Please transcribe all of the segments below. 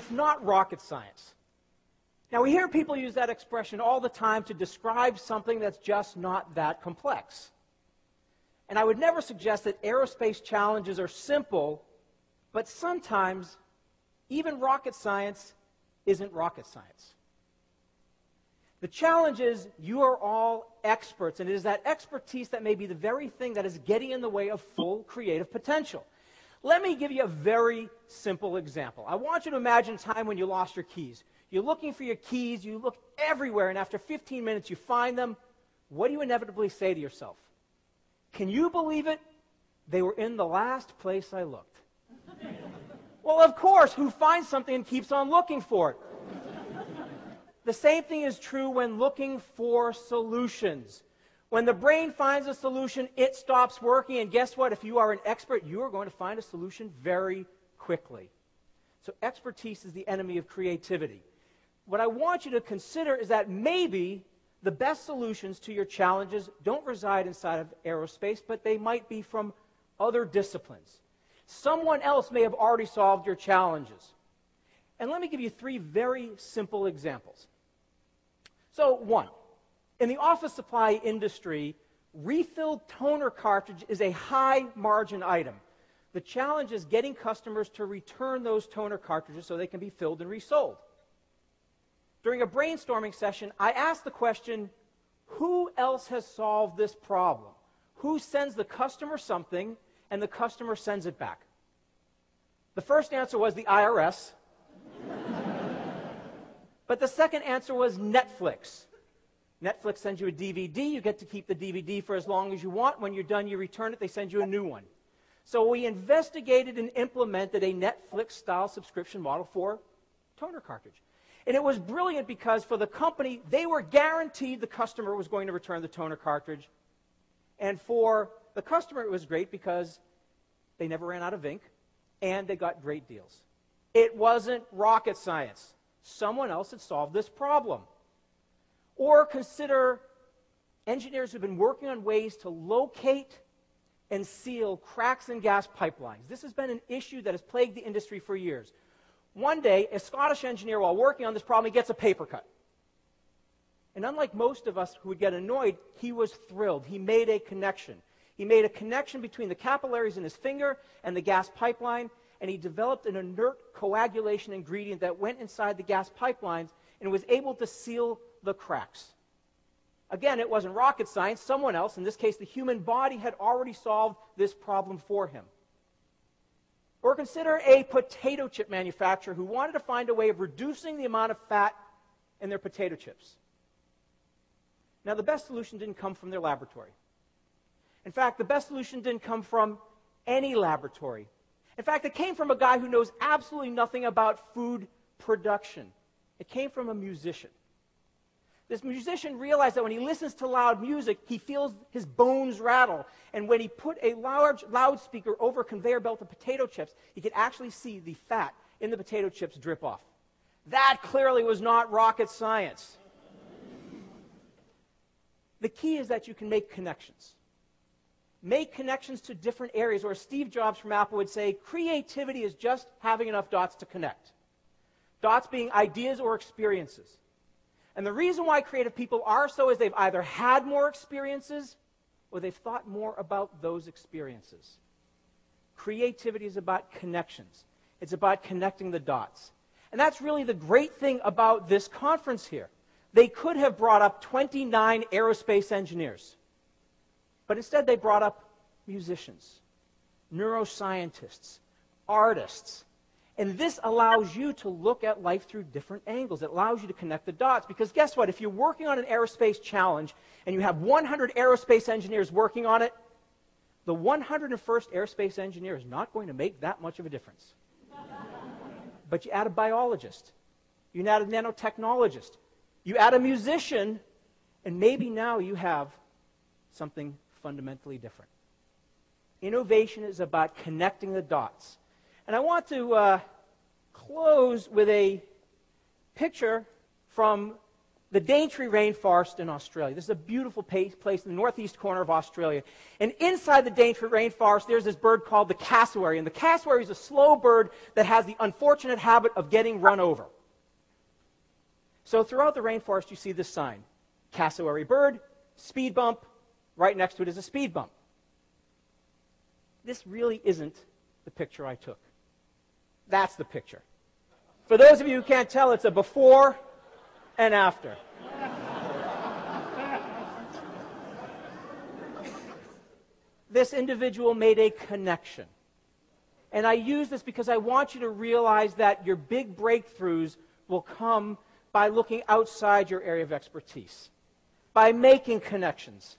it's not rocket science. Now, we hear people use that expression all the time to describe something that's just not that complex. And I would never suggest that aerospace challenges are simple, but sometimes even rocket science isn't rocket science. The challenge is you are all experts, and it is that expertise that may be the very thing that is getting in the way of full creative potential. Let me give you a very simple example. I want you to imagine a time when you lost your keys. You're looking for your keys, you look everywhere, and after 15 minutes you find them. What do you inevitably say to yourself? Can you believe it? They were in the last place I looked. Well, of course, who finds something and keeps on looking for it? The same thing is true when looking for solutions. When the brain finds a solution, it stops working, and guess what? If you are an expert, you are going to find a solution very quickly. So expertise is the enemy of creativity. What I want you to consider is that maybe the best solutions to your challenges don't reside inside of aerospace, but they might be from other disciplines. Someone else may have already solved your challenges. And let me give you 3 very simple examples. So, 1, in the office supply industry, refilled toner cartridge is a high-margin item. The challenge is getting customers to return those toner cartridges so they can be filled and resold. During a brainstorming session, I asked the question, who else has solved this problem? Who sends the customer something and the customer sends it back? The first answer was the IRS. But the second answer was Netflix. Netflix sends you a DVD. You get to keep the DVD for as long as you want. When you're done, you return it. They send you a new one. So we investigated and implemented a Netflix-style subscription model for toner cartridge. And it was brilliant because for the company, they were guaranteed the customer was going to return the toner cartridge. And for the customer, it was great because they never ran out of ink and they got great deals. It wasn't rocket science. Someone else had solved this problem. Or consider engineers who've been working on ways to locate and seal cracks in gas pipelines. This has been an issue that has plagued the industry for years. One day, a Scottish engineer, while working on this problem, he gets a paper cut. And unlike most of us who would get annoyed, he was thrilled. He made a connection. He made a connection between the capillaries in his finger and the gas pipeline, and he developed an inert coagulation ingredient that went inside the gas pipelines and was able to seal the cracks. Again, it wasn't rocket science. Someone else, in this case the human body, had already solved this problem for him. Or consider a potato chip manufacturer who wanted to find a way of reducing the amount of fat in their potato chips. Now, the best solution didn't come from their laboratory. In fact, the best solution didn't come from any laboratory. In fact, it came from a guy who knows absolutely nothing about food production. It came from a musician. This musician realized that when he listens to loud music, he feels his bones rattle. And when he put a large loudspeaker over a conveyor belt of potato chips, he could actually see the fat in the potato chips drip off. That clearly was not rocket science. The key is that you can make connections. Make connections to different areas, or Steve Jobs from Apple would say, creativity is just having enough dots to connect. Dots being ideas or experiences. And the reason why creative people are so is they've either had more experiences or they've thought more about those experiences. Creativity is about connections. It's about connecting the dots. And that's really the great thing about this conference here. They could have brought up 29 aerospace engineers. But instead they brought up musicians, neuroscientists, artists. And this allows you to look at life through different angles. It allows you to connect the dots. Because guess what? If you're working on an aerospace challenge and you have 100 aerospace engineers working on it, the 101st aerospace engineer is not going to make that much of a difference. But you add a biologist, you add a nanotechnologist, you add a musician, and maybe now you have something fundamentally different. Innovation is about connecting the dots. And I want to close with a picture from the Daintree rainforest in Australia. This is a beautiful place in the northeast corner of Australia. And inside the Daintree rainforest, there's this bird called the cassowary. And the cassowary is a slow bird that has the unfortunate habit of getting run over. So throughout the rainforest, you see this sign. Cassowary bird, speed bump. Right next to it is a speed bump. This really isn't the picture I took. That's the picture. For those of you who can't tell, it's a before and after. This individual made a connection. And I use this because I want you to realize that your big breakthroughs will come by looking outside your area of expertise, by making connections.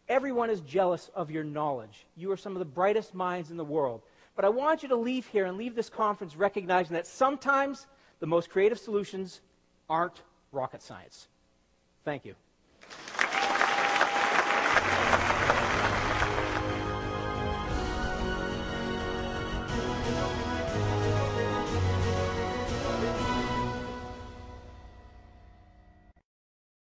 Everyone is jealous of your knowledge. You are some of the brightest minds in the world. But I want you to leave here and leave this conference recognizing that sometimes the most creative solutions aren't rocket science. Thank you.